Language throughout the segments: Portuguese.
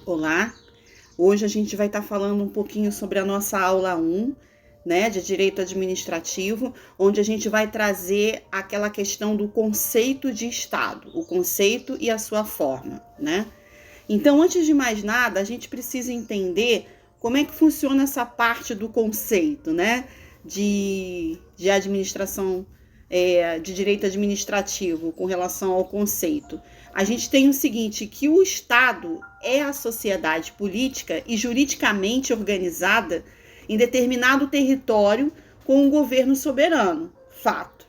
Olá, hoje a gente vai estar falando um pouquinho sobre a nossa aula 1, né, de Direito Administrativo, onde a gente vai trazer aquela questão do conceito de Estado, o conceito e a sua forma, né? Então, antes de mais nada, a gente precisa entender como é que funciona essa parte do conceito, né, de administração, de direito administrativo com relação ao conceito. A gente tem o seguinte, que o Estado é a sociedade política e juridicamente organizada em determinado território com um governo soberano, fato.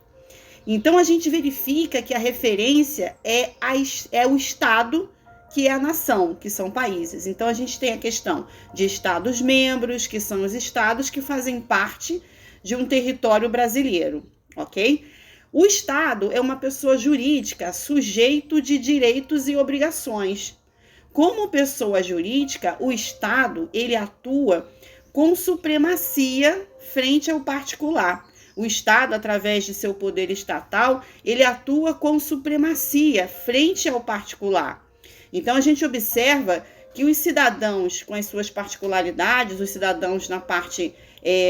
Então, a gente verifica que a referência é o Estado, que é a nação, que são países. Então, a gente tem a questão de Estados-membros, que são os estados que fazem parte de um território brasileiro, ok? O Estado é uma pessoa jurídica, sujeito de direitos e obrigações. Como pessoa jurídica, o Estado, ele atua com supremacia frente ao particular. O Estado, através de seu poder estatal, ele atua com supremacia frente ao particular. Então, a gente observa que os cidadãos, com as suas particularidades, os cidadãos na parte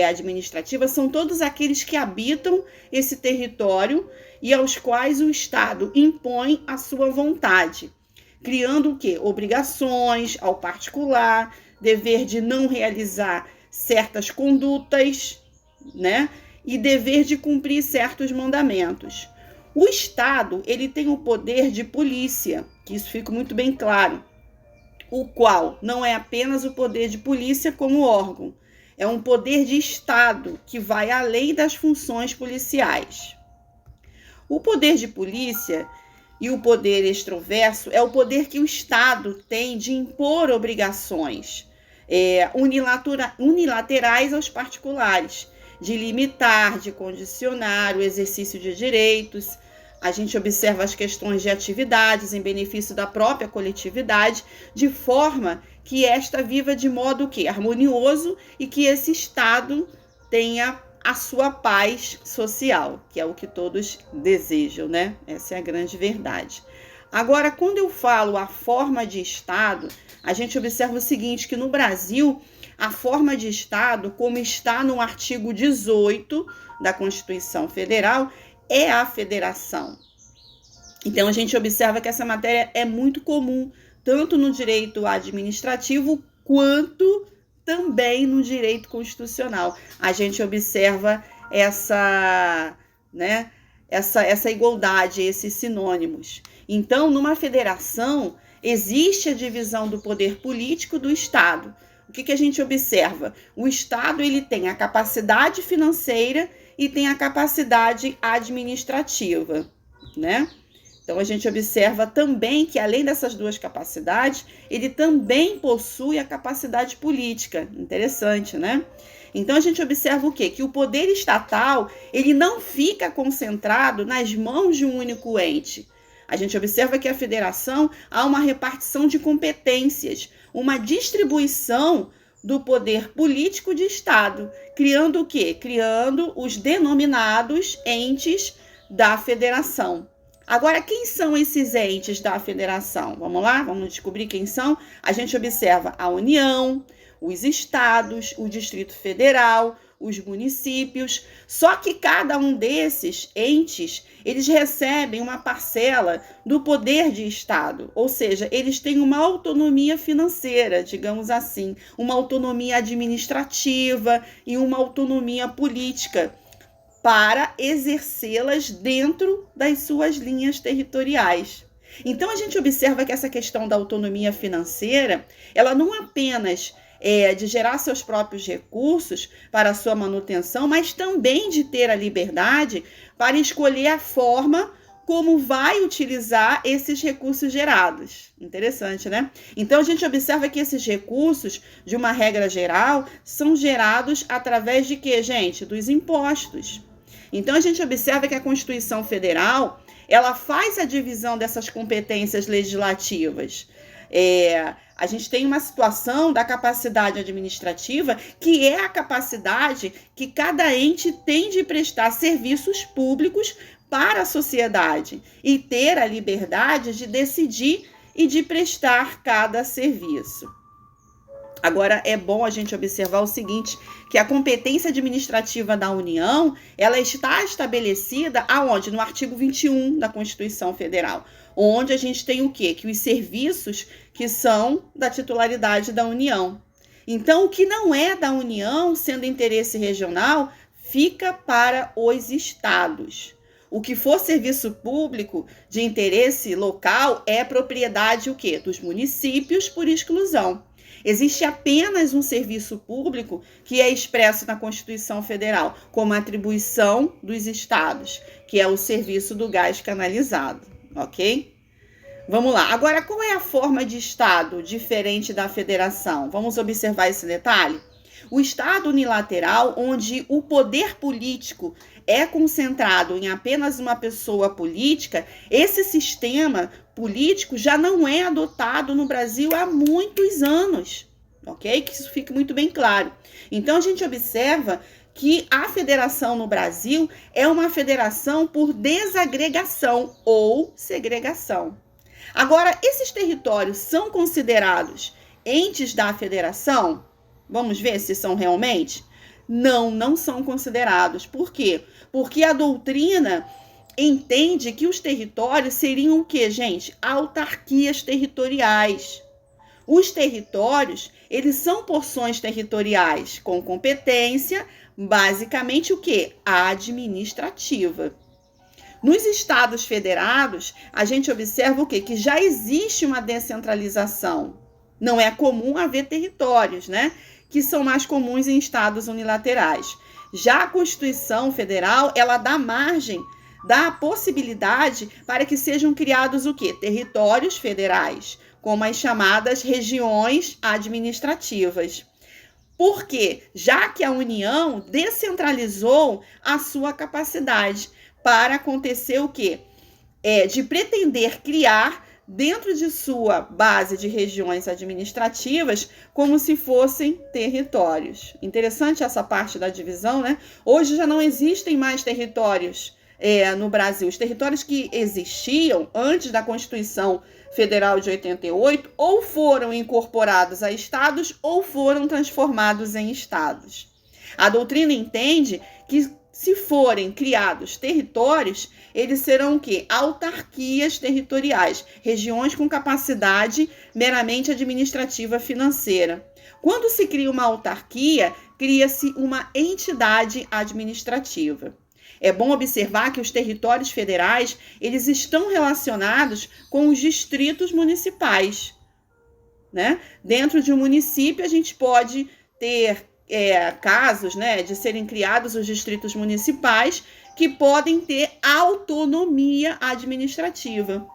administrativa, são todos aqueles que habitam esse território e aos quais o Estado impõe a sua vontade, criando o quê? Obrigações ao particular, dever de não realizar certas condutas, né? E dever de cumprir certos mandamentos. O Estado, ele tem o poder de polícia, que isso fica muito bem claro, o qual não é apenas o poder de polícia como órgão, é um poder de Estado que vai além das funções policiais. O poder de polícia e o poder extroverso é o poder que o Estado tem de impor obrigações unilaterais aos particulares, de limitar, de condicionar o exercício de direitos. A gente observa as questões de atividades em benefício da própria coletividade, de forma que esta viva de modo harmonioso e que esse Estado tenha a sua paz social, que é o que todos desejam, né? Essa é a grande verdade. Agora, quando eu falo a forma de Estado, a gente observa o seguinte, que no Brasil, a forma de Estado, como está no artigo 18 da Constituição Federal, é a federação. Então, a gente observa que essa matéria é muito comum, tanto no direito administrativo, quanto também no direito constitucional. A gente observa essa igualdade, esses sinônimos. Então, numa federação, existe a divisão do poder político do Estado. O que a gente observa? O Estado, ele tem a capacidade financeira e tem a capacidade administrativa, né? Então, a gente observa também que, além dessas duas capacidades, ele também possui a capacidade política. Interessante, né? Então, a gente observa o quê? Que o poder estatal, ele não fica concentrado nas mãos de um único ente. A gente observa que a federação há uma repartição de competências, uma distribuição do poder político de Estado, criando o quê? Criando os denominados entes da federação. Agora, quem são esses entes da federação? Vamos lá? Vamos descobrir quem são? A gente observa a União, os estados, o Distrito Federal, os municípios. Só que cada um desses entes, eles recebem uma parcela do poder de Estado, ou seja, eles têm uma autonomia financeira, digamos assim, uma autonomia administrativa e uma autonomia política, para exercê-las dentro das suas linhas territoriais. Então, a gente observa que essa questão da autonomia financeira, ela não apenas é de gerar seus próprios recursos para a sua manutenção, mas também de ter a liberdade para escolher a forma como vai utilizar esses recursos gerados. Interessante, né? Então, a gente observa que esses recursos, de uma regra geral, são gerados através de quê, gente? Dos impostos. Então, a gente observa que a Constituição Federal, ela faz a divisão dessas competências legislativas. A gente tem uma situação da capacidade administrativa, que é a capacidade que cada ente tem de prestar serviços públicos para a sociedade e ter a liberdade de decidir e de prestar cada serviço. Agora, é bom a gente observar o seguinte, que a competência administrativa da União, ela está estabelecida aonde? No artigo 21 da Constituição Federal, onde a gente tem o quê? Que os serviços que são da titularidade da União. Então, o que não é da União, sendo interesse regional, fica para os estados. O que for serviço público de interesse local é propriedade o quê? Dos municípios por exclusão. Existe apenas um serviço público que é expresso na Constituição Federal como atribuição dos estados, que é o serviço do gás canalizado, ok? Vamos lá. Agora, qual é a forma de estado diferente da federação? Vamos observar esse detalhe? O estado unilateral, onde o poder político é concentrado em apenas uma pessoa política, esse sistema político já não é adotado no Brasil há muitos anos, ok? Que isso fique muito bem claro. Então, a gente observa que a federação no Brasil é uma federação por desagregação ou segregação. Agora, esses territórios são considerados entes da federação? Vamos ver se são realmente? Não, não são considerados. Por quê? Porque a doutrina entende que os territórios seriam o quê, gente? Autarquias territoriais. Os territórios, eles são porções territoriais com competência, basicamente o quê? Administrativa. Nos estados federados, a gente observa o quê? Que já existe uma descentralização. Não é comum haver territórios, né? Que são mais comuns em estados unilaterais. Já a Constituição Federal, ela dá margem, dá a possibilidade para que sejam criados o quê? Territórios federais, como as chamadas regiões administrativas. Por quê? Já que a União descentralizou a sua capacidade para acontecer o quê? De pretender criar dentro de sua base de regiões administrativas como se fossem territórios. Interessante essa parte da divisão, né? Hoje já não existem mais territórios no Brasil. Os territórios que existiam antes da Constituição Federal de 88 ou foram incorporados a estados ou foram transformados em estados. A doutrina entende que se forem criados territórios, eles serão o quê? Autarquias territoriais, regiões com capacidade meramente administrativa financeira. Quando se cria uma autarquia, cria-se uma entidade administrativa. É bom observar que os territórios federais, eles estão relacionados com os distritos municipais, né? Dentro de um município, a gente pode ter casos, né, de serem criados os distritos municipais que podem ter autonomia administrativa.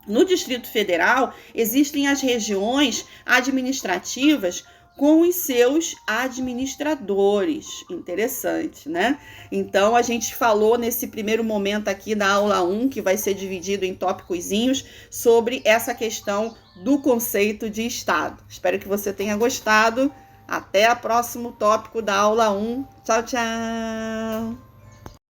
No Distrito Federal, existem as regiões administrativas com os seus administradores. Interessante, né? Então, a gente falou nesse primeiro momento aqui da aula 1, que vai ser dividido em tópicozinhos, sobre essa questão do conceito de Estado. Espero que você tenha gostado. Até o próximo tópico da aula 1. Tchau, tchau!